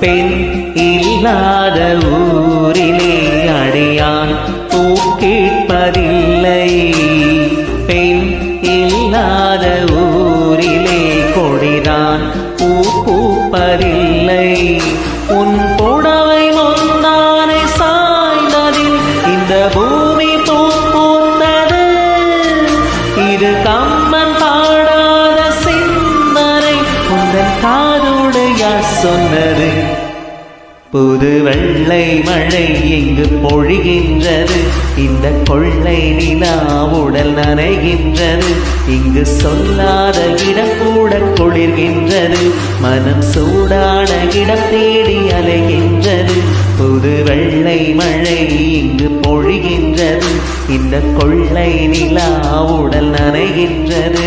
பெண் இல்லாத ஊரிலே அடியான் பூ கேட்பதில்லை. பெண் இல்லாத ஊரிலே கொடிதான் பூ பூப்பதில்லை. உன் புடவை முந்தானை சாய்ந்ததில் இந்த பூமி பூ பூத்தது. இது கம்மன் பாடாத சிந்தனை உந்தன் காதோடு யார் சொன்னது? புது வெள்ளை மழை இங்கு பொழிகின்றது. இந்த கொள்ளை நிலா உடல் நனைகின்றது. இங்கு சொல்லாத இடம் கூட குளிர்கின்றது. மனம் சூடான இடம் தேடி அலைகின்றது. புது வெள்ளை மழை இங்கு பொழிகின்றது. இந்த கொள்ளை நிலா உடல் நனைகின்றது.